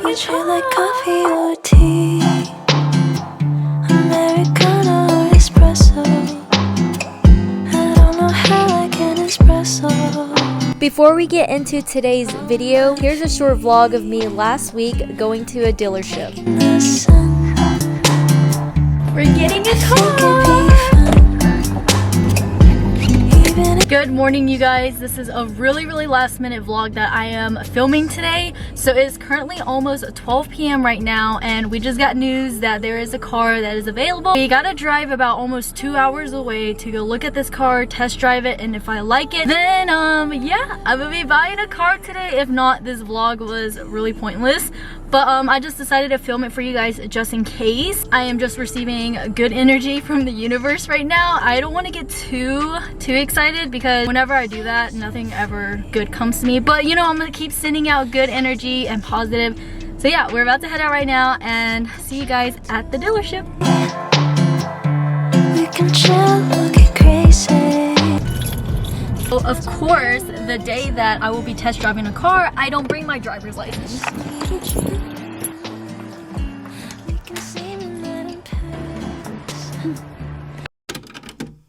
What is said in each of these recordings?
getting a car. Like coffee or tea, Americano or espresso. I don't know how I can espresso. Before we get into today's video, here's a short vlog of me last week going to a dealership. We're getting a car! Good morning, you guys. This is a really last minute vlog that I am filming today. So it is currently almost 12 p.m. right now, and we just got news that there is a car that is available. We gotta drive about almost 2 hours away to go look at this car, test drive it, and if I like it, then yeah, I will be buying a car today. If not, this vlog was really pointless. But I just decided to film it for you guys just in case. I am just receiving good energy from the universe right now. I don't want to get too excited because whenever I do that, nothing ever good comes to me. But you know, I'm gonna keep sending out good energy and positive. So yeah, we're about to head out right now and see you guys at the dealership. We can chill, get crazy. So of course, the day that I will be test driving a car, I don't bring my driver's license.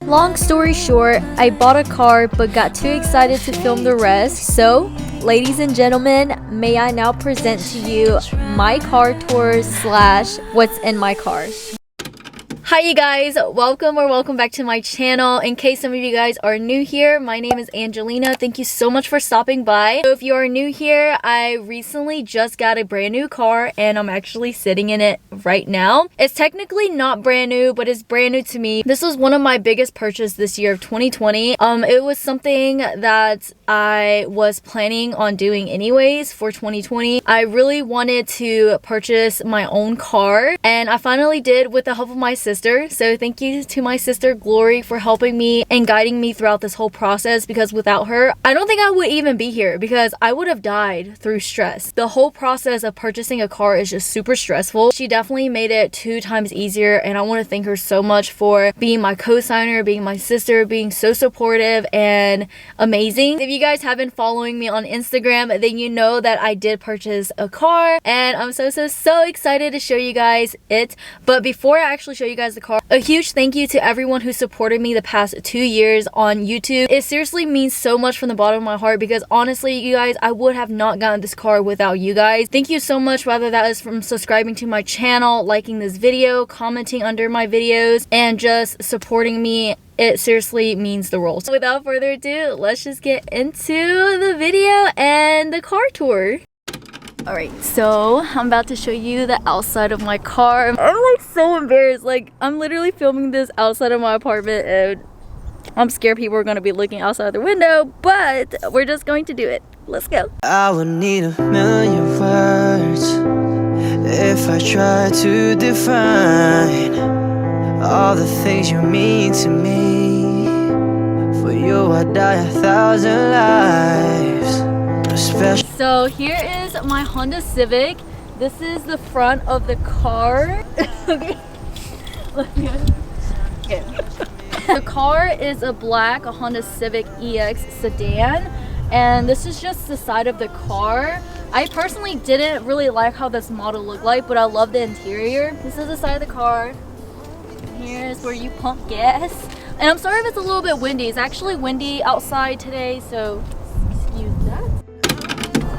Long story short, I bought a car but got too excited to film the rest. So, ladies and gentlemen, may I now present to you my car tour slash what's in my car. Hi you guys, welcome back to my channel. In case some of you guys are new here, my name is Angelina. Thank you so much for stopping by. So if you are new here, I recently just got a brand new car and I'm actually sitting in it right now. It's technically not brand new, but it's brand new to me. This was one of my biggest purchases this year of 2020. It was something that I was planning on doing anyways for 2020. I really wanted to purchase my own car and I finally did with the help of my sister. So thank you to my sister Glory for helping me and guiding me throughout this whole process, because without her, I don't think I would even be here because I would have died through stress. The whole process of purchasing a car is just super stressful. She definitely made it 2 times easier and I want to thank her so much for being my co-signer, being my sister, being so supportive and amazing. If you guys have been following me on Instagram, then you know that I did purchase a car and I'm so excited to show you guys it. But before I actually show you guys the car, a huge thank you to everyone who supported me the past 2 years on YouTube. It seriously means so much from the bottom of my heart because honestly, you guys, I would have not gotten this car without you guys. Thank you so much, whether that is from subscribing to my channel, liking this video, commenting under my videos, and just supporting me. It seriously means the world. So without further ado, let's just get into the video and the car tour. Alright, so I'm about to show you the outside of my car. I'm like so embarrassed. Like, I'm literally filming this outside of my apartment and I'm scared people are going to be looking outside the window, but we're just going to do it. Let's go. I would need a million words if I tried to define all the things you mean to me. For you I'd die 1,000 lives. So here is my Honda Civic. This is the front of the car. Okay. The car is a black Honda Civic EX sedan, and this is just the side of the car. I personally didn't really like how this model looked like, but I love the interior. This is the side of the car. Here's where you pump gas. And I'm sorry if it's a little bit windy. It's actually windy outside today, so excuse that.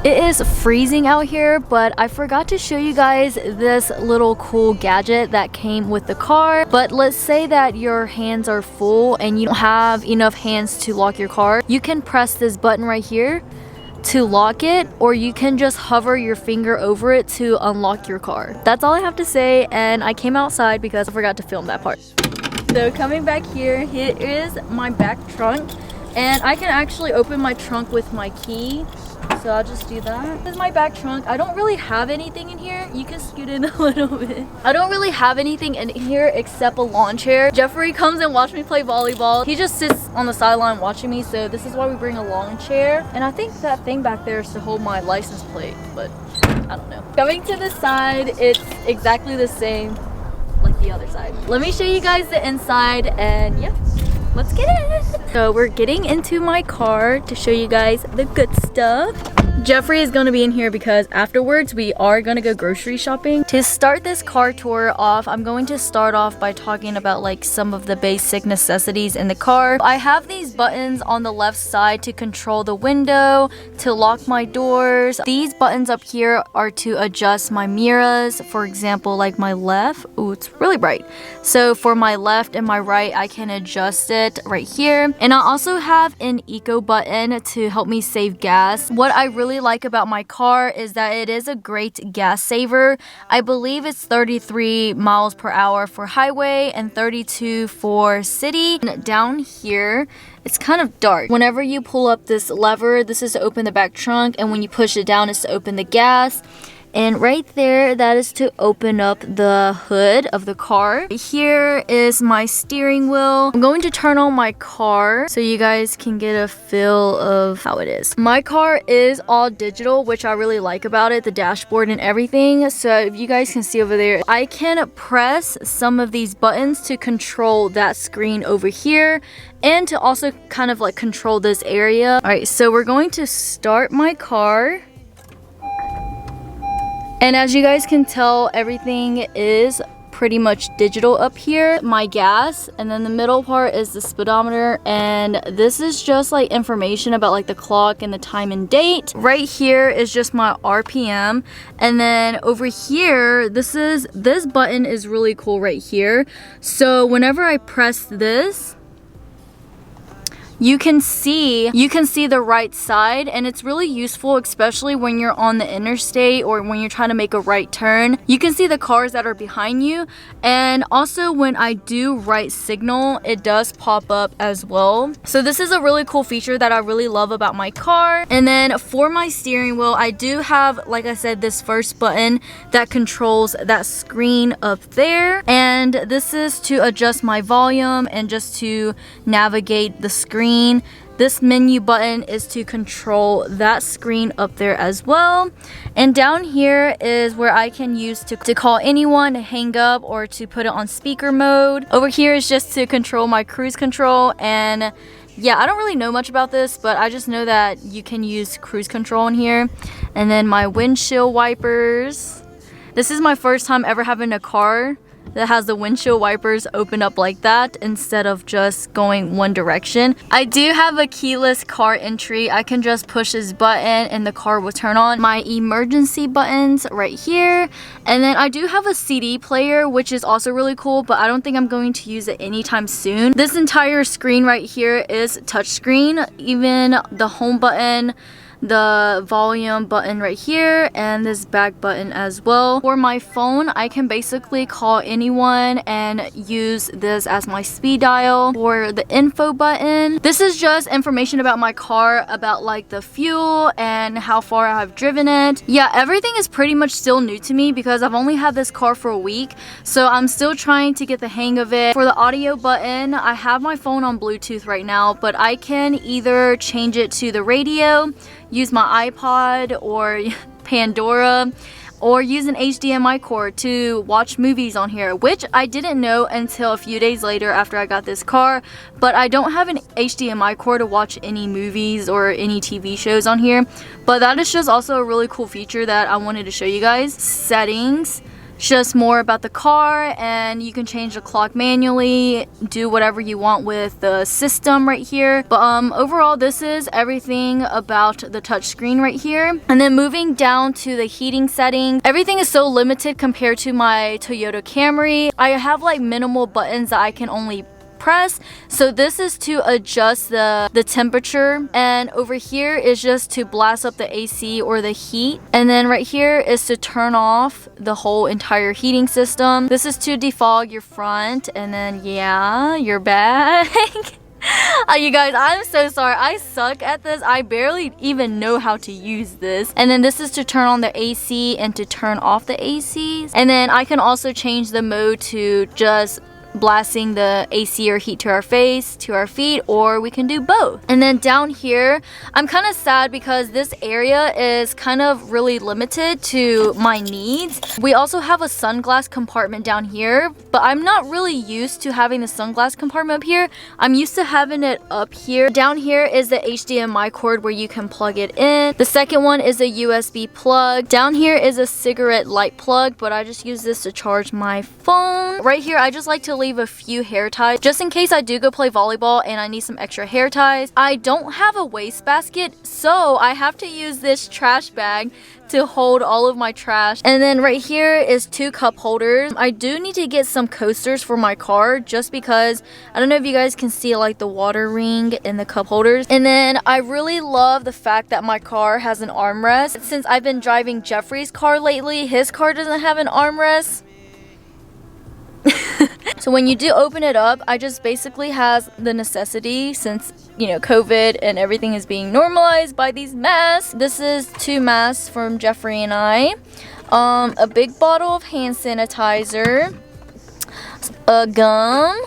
It is freezing out here, but I forgot to show you guys this little cool gadget that came with the car. But let's say that your hands are full and you don't have enough hands to lock your car. You can press this button right here to lock it, or you can just hover your finger over it to unlock your car. That's all I have to say, and I came outside because I forgot to film that part. So coming back here is my back trunk, and I can actually open my trunk with my key. So I'll just do that. This is my back trunk. I don't really have anything in here. You can scoot in a little bit. I don't really have anything in here except a lawn chair. Jeffrey comes and watches me play volleyball. He just sits on the sideline watching me, so this is why we bring a lawn chair. And I think that thing back there is to hold my license plate, but I don't know. Coming to the side, it's exactly the same like the other side. Let me show you guys the inside, and yeah, let's get it. So we're getting into my car to show you guys the good stuff. Jeffrey is gonna be in here because afterwards we are gonna go grocery shopping. To start this car tour off, I'm going to start off by talking about like some of the basic necessities in the car. I have these buttons on the left side to control the window, to lock my doors. These buttons up here are to adjust my mirrors. For example, like my left, oh, it's really bright. So for my left and my right, I can adjust it right here. And I also have an eco button to help me save gas. What I really like about my car is that it is a great gas saver. I believe it's 33 miles per hour for highway and 32 for city. And down here, it's kind of dark. Whenever you pull up this lever, this is to open the back trunk, and when you push it down, it's to open the gas. And right there, that is to open up the hood of the car. Here is my steering wheel. I'm going to turn on my car so you guys can get a feel of how it is. My car is all digital, which I really like about it, the dashboard and everything. So if you guys can see over there, I can press some of these buttons to control that screen over here and to also kind of like control this area. All right, so we're going to start my car. And as you guys can tell, everything is pretty much digital up here. My gas, and then the middle part is the speedometer, and this is just like information about like the clock and the time and date. Right here is just my RPM, and then over here, this button is really cool right here. So whenever I press this, you can see the right side, and it's really useful, especially when you're on the interstate or when you're trying to make a right turn. You can see the cars that are behind you, and also when I do right signal, it does pop up as well. So this is a really cool feature that I really love about my car. And then for my steering wheel, I do have, like I said, this first button that controls that screen up there, and this is to adjust my volume and just to navigate the screen. This menu button is to control that screen up there as well. And down here is where I can use to call anyone, to hang up, or to put it on speaker mode. Over here is just to control my cruise control. And yeah, I don't really know much about this, but I just know that you can use cruise control in here. And then my windshield wipers. This is my first time ever having a car that has the windshield wipers open up like that instead of just going one direction. I do have a keyless car entry. I can just push this button and the car will turn on. My emergency buttons right here. And then I do have a CD player, which is also really cool, but I don't think I'm going to use it anytime soon. This entire screen right here is touchscreen. Even the home button, the volume button right here, and this back button as well. For my phone, I can basically call anyone and use this as my speed dial. For the info button, this is just information about my car, about like the fuel and how far I've driven it. Yeah, everything is pretty much still new to me because I've only had this car for a week, so I'm still trying to get the hang of it. For the audio button, I have my phone on Bluetooth right now, but I can either change it to the radio, use my iPod or Pandora, or use an HDMI cord to watch movies on here, which I didn't know until a few days later after I got this car. But I don't have an HDMI cord to watch any movies or any TV shows on here. But that is just also a really cool feature that I wanted to show you guys. Settings, just more about the car, and you can change the clock manually, do whatever you want with the system right here. But overall, this is everything about the touchscreen right here. And then moving down to the heating setting, everything is so limited compared to my Toyota Camry. I have like minimal buttons that I can only press. So this is to adjust the temperature, and over here is just to blast up the AC or the heat, and then right here is to turn off the whole entire heating system. This is to defog your front, and then yeah, your back. You guys, I'm so sorry, I suck at this. I barely even know how to use this. And then this is to turn on the AC and to turn off the ACs. And then I can also change the mode to just blasting the AC or heat to our face, to our feet, or we can do both. And then down here, I'm kind of sad because this area is kind of really limited to my needs. We also have a sunglass compartment down here, but I'm not really used to having the sunglass compartment up here. I'm used to having it up here. Down here is the HDMI cord where you can plug it in. The second one is a USB plug. Down here is a cigarette light plug, but I just use this to charge my phone. Right here, I just like to leave a few hair ties just in case I do go play volleyball and I need some extra hair ties. I don't have a wastebasket, so I have to use this trash bag to hold all of my trash. And then right here is 2 cup holders. I do need to get some coasters for my car just because I don't know if you guys can see like the water ring in the cup holders. And then I really love the fact that my car has an armrest. Since I've been driving Jeffrey's car lately, his car doesn't have an armrest. So when you do open it up, I just basically has the necessity, since you know COVID and everything is being normalized by these masks. This is 2 masks from Jeffrey and I, a big bottle of hand sanitizer, a gum,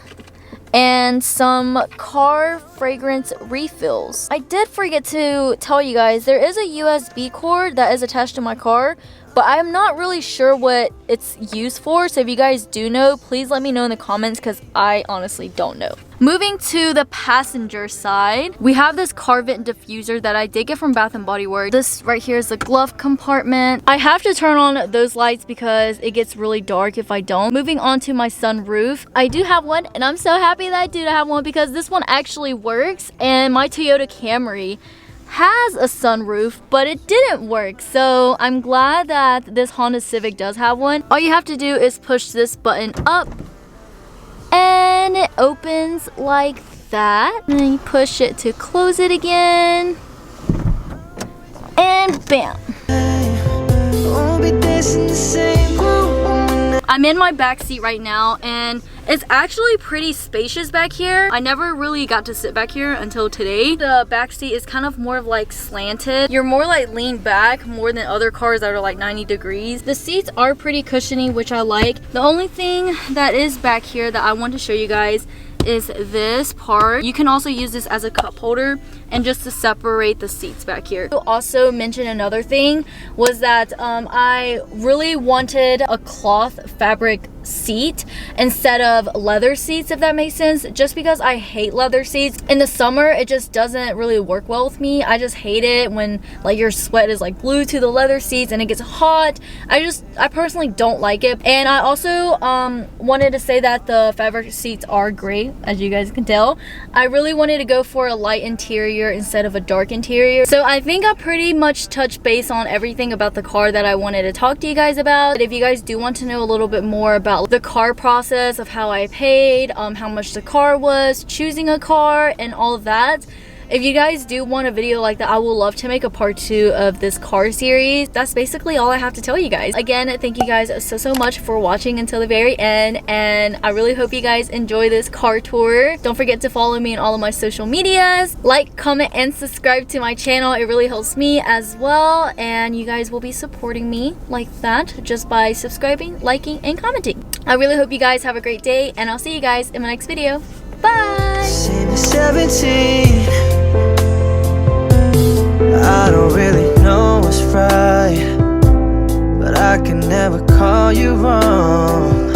and some car fragrance refills. I did forget to tell you guys, there is a USB cord that is attached to my car, but I'm not really sure what it's used for. So if you guys do know, please let me know in the comments because I honestly don't know. Moving to the passenger side, we have this car vent diffuser that I did get from Bath & Body Works. This right here is the glove compartment. I have to turn on those lights because it gets really dark if I don't. Moving on to my sunroof, I do have one, and I'm so happy that I do have one because this one actually works, and my Toyota Camry has a sunroof, but it didn't work. So I'm glad that this Honda Civic does have one. All you have to do is push this button up and it opens like that. And then you push it to close it again. And bam. I'm in my back seat right now, and it's actually pretty spacious back here. I never really got to sit back here until today. The back seat is kind of more of like slanted. You're more like leaned back more than other cars that are like 90 degrees. The seats are pretty cushiony, which I like. The only thing that is back here that I want to show you guys is this part. You can also use this as a cup holder and just to separate the seats back here. To also mention another thing was that I really wanted a cloth fabric seat instead of leather seats, if that makes sense, just because I hate leather seats. In the summer it just doesn't really work well with me. I just hate it when like your sweat is like glued to the leather seats and it gets hot. I personally don't like it. And I also wanted to say that the fabric seats are great, as you guys can tell. I really wanted to go for a light interior instead of a dark interior. So I think I pretty much touched base on everything about the car that I wanted to talk to you guys about. If you guys do want to know a little bit more about the car process of how I paid, how much the car was, choosing a car, and all of that, if you guys do want a video like that, I will love to make a part 2 of this car series. That's basically all I have to tell you guys. Again, thank you guys so much for watching until the very end, and I really hope you guys enjoy this car tour. Don't forget to follow me on all of my social medias. Like, comment, and subscribe to my channel. It really helps me as well, and you guys will be supporting me like that just by subscribing, liking, and commenting. I really hope you guys have a great day, and I'll see you guys in my next video. Bye! 17, I don't really know what's right, but I can never call you wrong.